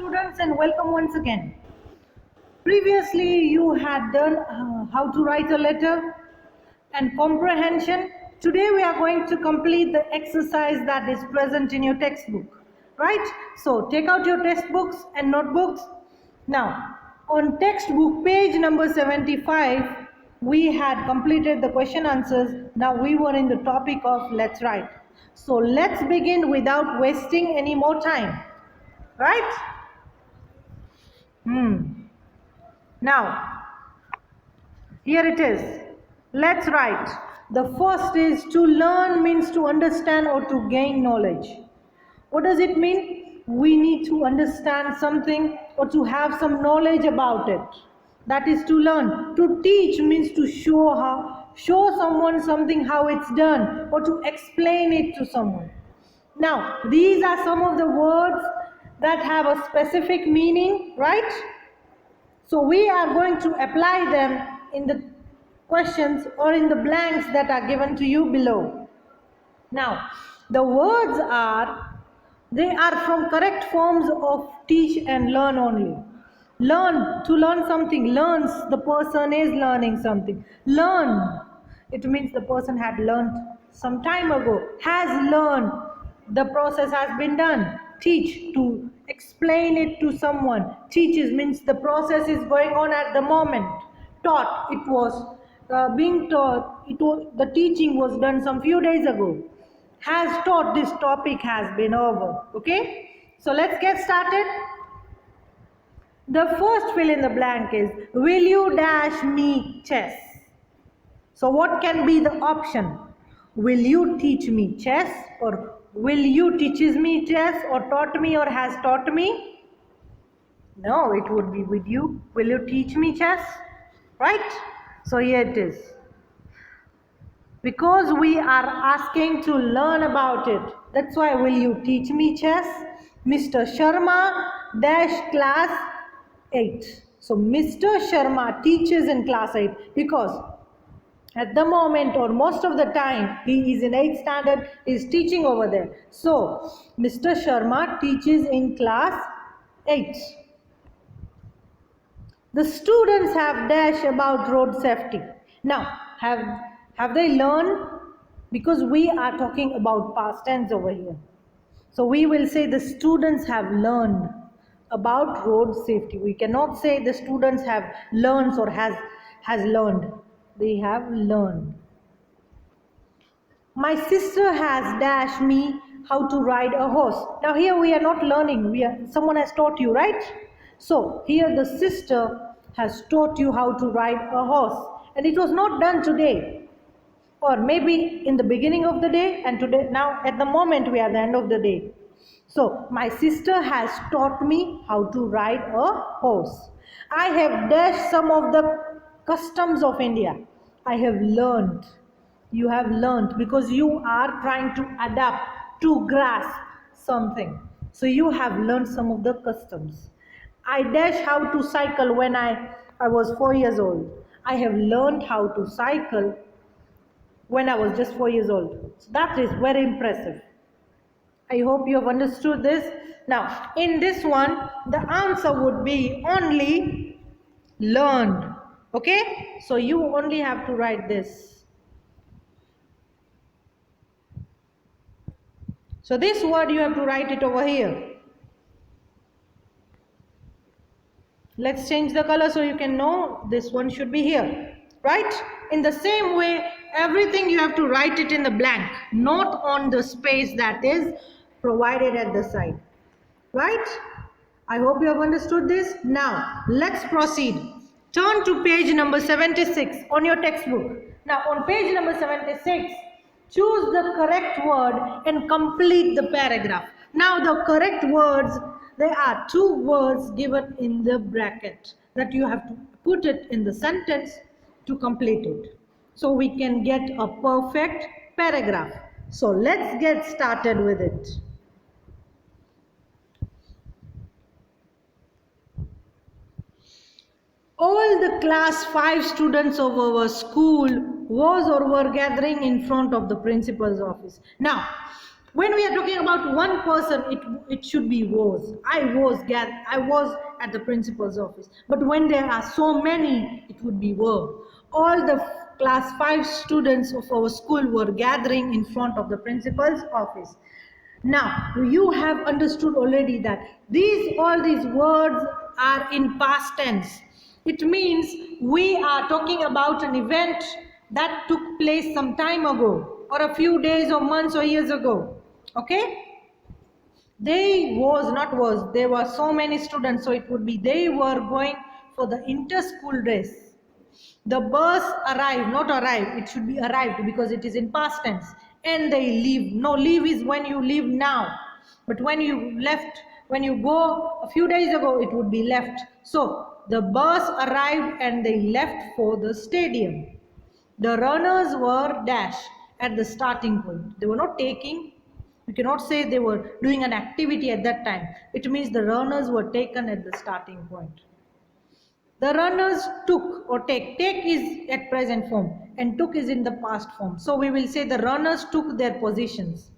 students, and welcome once again. Previously you had done how to write a letter and comprehension. Today we are going to complete the exercise that is present in your textbook, right? So take out your textbooks and notebooks. Now on textbook page number 75 we had completed the question answers. Now we were in the topic of let's write. So let's begin without wasting any more time, right? Now here it is. Let's write. The first is to learn means to understand or to gain knowledge. What does it mean? We need to understand something or to have some knowledge about it. That is to learn. To teach means to show someone something how it's done or to explain it to someone. Now, these are some of the words that have a specific meaning, right? So we are going to apply them in the questions or in the blanks that are given to you below. Now, the words they are from correct forms of teach and learn only. Learn, to learn something, learns, the person is learning something. Learn, it means the person had learned some time ago. Has learned, the process has been done. Teach, to explain it to someone. Teaches means the process is going on at the moment. Taught, it was being taught, the teaching was done some few days ago. Has taught, this topic has been over. Okay, so let's get started. The first fill in the blank is, will you dash me chess? So what can be the option? Will you teach me chess, or will you teaches me chess, or taught me, or has taught me? No, it would be with you. Will you teach me chess? Right? So here it is. Because we are asking to learn about it, that's why will you teach me chess? Mr. Sharma dash class 8. So Mr. Sharma teaches in class 8 because at the moment or most of the time he is in 8th standard, he is teaching over there. So Mr. Sharma teaches in class 8. The students have dash about road safety. Now, have they learned? Because we are talking about past tense over here. So we will say the students have learned about road safety. We cannot say the students have learned or has learned. They have learned. My sister has dashed me how to ride a horse. Now here we are not learning. Someone has taught you, right? So here the sister has taught you how to ride a horse, and it was not done today, or maybe in the beginning of the day, and today, now at the moment we are at the end of the day. So my sister has taught me how to ride a horse. I have dashed some of the customs of India. I have learned. You have learned because you are trying to adapt, to grasp something. So you have learned some of the customs. I dash how to cycle when I was 4 years old. I have learned how to cycle when I was just 4 years old. So that is very impressive. I hope you have understood this. Now, in this one, the answer would be only learned. Okay? So you only have to write this. So this word you have to write it over here. Let's change the color so you can know this one should be here. Right? In the same way, everything you have to write it in the blank, not on the space that is provided at the side. Right? I hope you have understood this. Now, let's proceed. Turn to page number 76 on your textbook. Now, on page number 76, choose the correct word and complete the paragraph. Now, the correct words, there are 2 words given in the bracket that you have to put it in the sentence to complete it. So we can get a perfect paragraph. So let's get started with it. All the class 5 students of our school was or were gathering in front of the principal's office. Now, When we are talking about one person, it should be was. I was at the principal's office. But when there are so many, it would be were. All the class 5 students of our school were gathering in front of the principal's office. Now, you have understood already that all these words are in past tense. It means we are talking about an event that took place some time ago, or a few days or months or years ago. Okay? There were so many students, so it would be they were going for the inter-school race. The bus arrived, not arrived, it should be arrived because it is in past tense. And they leave. No, leave is when you leave now. But when you left, when you go a few days ago, it would be left. So the bus arrived and they left for the stadium. The runners were dash at the starting point. They were not taking. You cannot say they were doing an activity at that time. It means the runners were taken at the starting point. The runners took or take. Take is at present form and took is in the past form. So we will say the runners took their positions.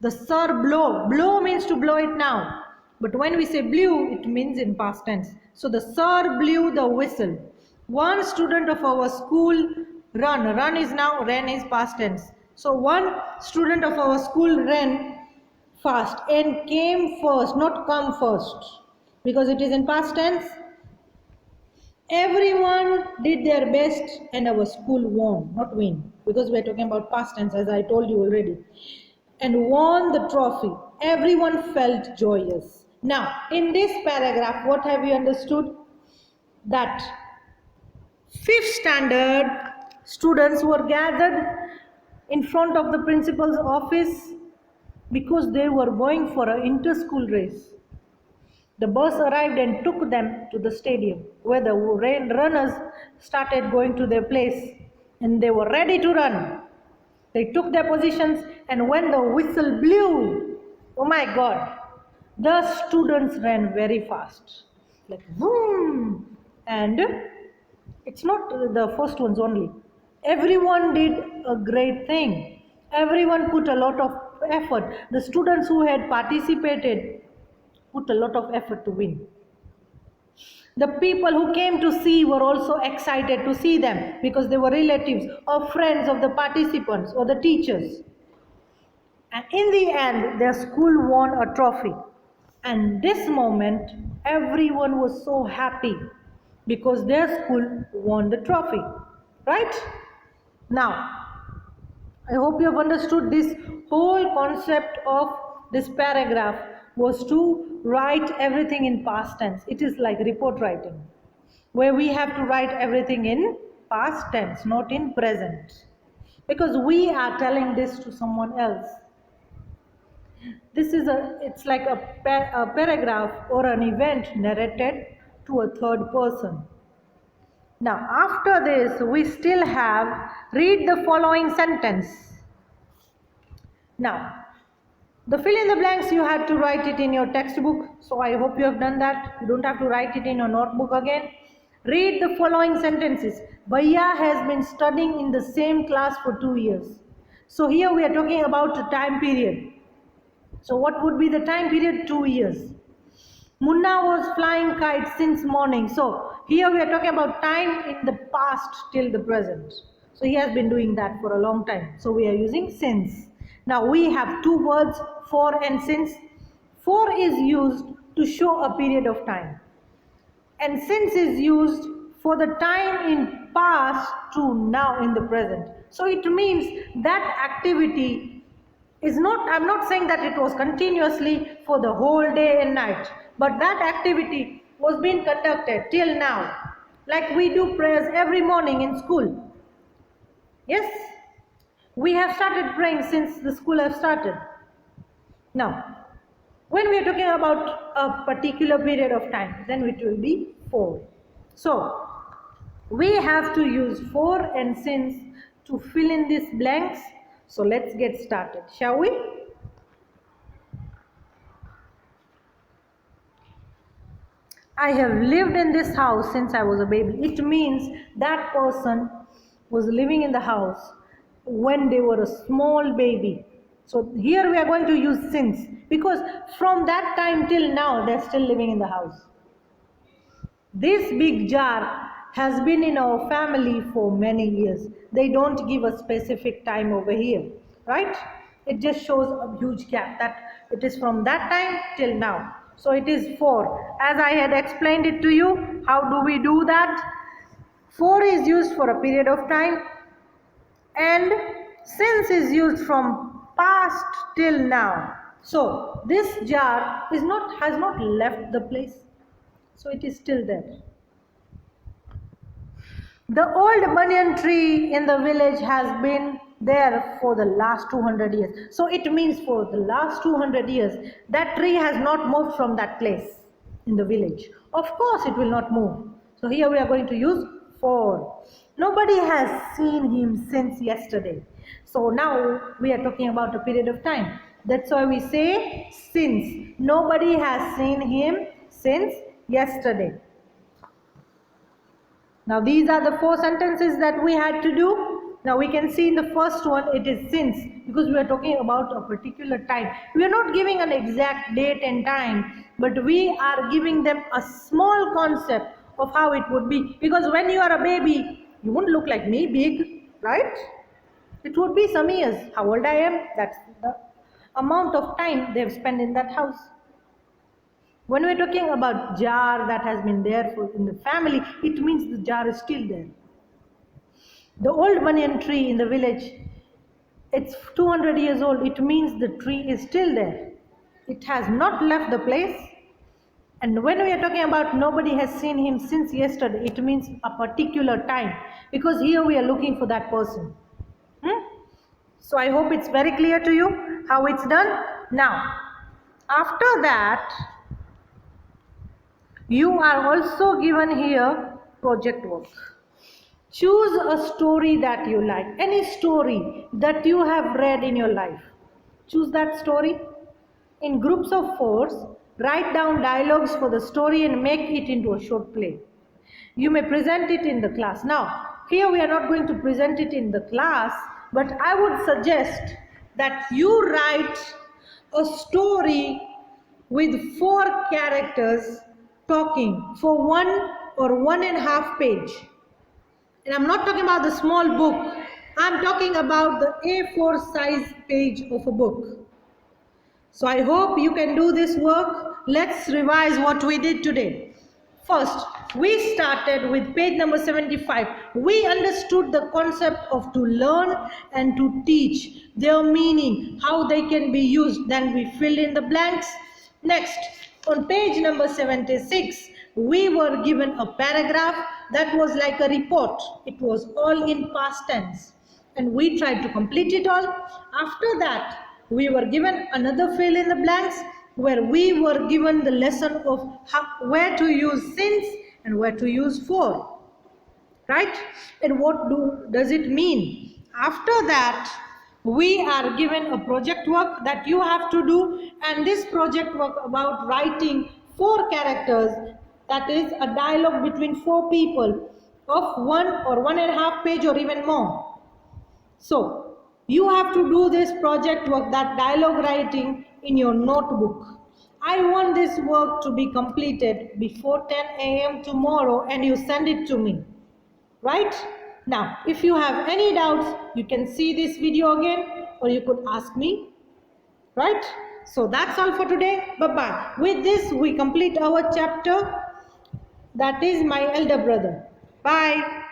The sir blow. Blow means to blow it now. But when we say blew, it means in past tense. So the sir blew the whistle. One student of our school run. Run is now, ran is past tense. So one student of our school ran fast and came first, not come first. Because it is in past tense. Everyone did their best and our school won, not win, because we are talking about past tense as I told you already, and won the trophy. Everyone felt joyous. Now, in this paragraph, what have you understood? That 5th standard students were gathered in front of the principal's office because they were going for an inter-school race. The bus arrived and took them to the stadium where the runners started going to their place and they were ready to run. They took their positions and when the whistle blew, oh my God, the students ran very fast. Like boom! And it's not the first ones only. Everyone did a great thing. Everyone put a lot of effort. The students who had participated put a lot of effort to win. The people who came to see were also excited to see them because they were relatives or friends of the participants or the teachers. And in the end, their school won a trophy. And this moment, everyone was so happy because their school won the trophy. Right? Now, I hope you have understood this whole concept of this paragraph was to write everything in past tense. It is like report writing, where we have to write everything in past tense, not in present. Because we are telling this to someone else. It's like a paragraph or an event narrated to a third person. Now, after this, we still have read the following sentence. Now, the fill in the blanks, you had to write it in your textbook. So I hope you have done that. You don't have to write it in your notebook again. Read the following sentences. Bhaiya has been studying in the same class for 2 years. So here we are talking about a time period. So what would be the time period? 2 years. Munna was flying kites since morning. So here we are talking about time in the past till the present. So he has been doing that for a long time. So we are using since. Now we have two words, for and since. For is used to show a period of time. And since is used for the time in past to now in the present. So it means that activity is not, I'm not saying that it was continuously for the whole day and night. But that activity was being conducted till now. Like we do prayers every morning in school. Yes? We have started praying since the school has started. Now, when we are talking about a particular period of time, then it will be for. So, we have to use for and since to fill in these blanks. So, let's get started, shall we? I have lived in this house since I was a baby. It means that person was living in the house when they were a small baby. So here we are going to use since, because from that time till now they're still living in the house. This big jar has been in our family for many years. They don't give a specific time over here, right? It just shows a huge gap that it is from that time till now. So it is 4. As I had explained it to you, how do we do that? 4 is used for a period of time, and since is used from past till now. So this jar has not left the place. So it is still there. The old banyan tree in the village has been there for the last 200 years. So it means for the last 200 years, that tree has not moved from that place in the village. Of course, it will not move. So here we are going to use 4. Nobody has seen him since yesterday. So now we are talking about a period of time. That's why we say since. Nobody has seen him since yesterday. Now these are the 4 sentences that we had to do. Now we can see in the first one it is since, because we are talking about a particular time. We are not giving an exact date and time, but we are giving them a small concept of how it would be. Because when you are a baby, you won't look like me big, right? It would be some years. How old I am, that's the amount of time they have spent in that house. When we're talking about jar that has been there in the family, it means the jar is still there. The old banyan tree in the village, it's 200 years old. It means the tree is still there. It has not left the place. And when we are talking about nobody has seen him since yesterday, it means a particular time. Because here we are looking for that person. So I hope it's very clear to you how it's done. Now, after that, you are also given here project work. Choose a story that you like, any story that you have read in your life. Choose that story. In groups of 4, write down dialogues for the story and make it into a short play. You may present it in the class. Now, here we are not going to present it in the class, but I would suggest that you write a story with 4 characters talking for 1 or 1.5 page. And I'm not talking about the small book. I'm talking about the A4 size page of a book. So I hope you can do this work. Let's revise what we did today. First, we started with page number 75. We understood the concept of to learn and to teach, their meaning, how they can be used. Then we filled in the blanks. Next, on page number 76, we were given a paragraph that was like a report. It was all in past tense. And we tried to complete it all. After that, we were given another fill in the blanks where we were given the lesson of where to use since and where to use for. Right? And what does it mean? After that, we are given a project work that you have to do, and this project work about writing 4 characters, that is a dialogue between 4 people of 1 or 1.5 page or even more. So you have to do this project work, that dialogue writing, in your notebook. I want this work to be completed before 10 a.m. tomorrow, and you send it to me. Right? Now, if you have any doubts, you can see this video again, or you could ask me. Right? So that's all for today. Bye-bye. With this, we complete our chapter. That is My Elder Brother. Bye.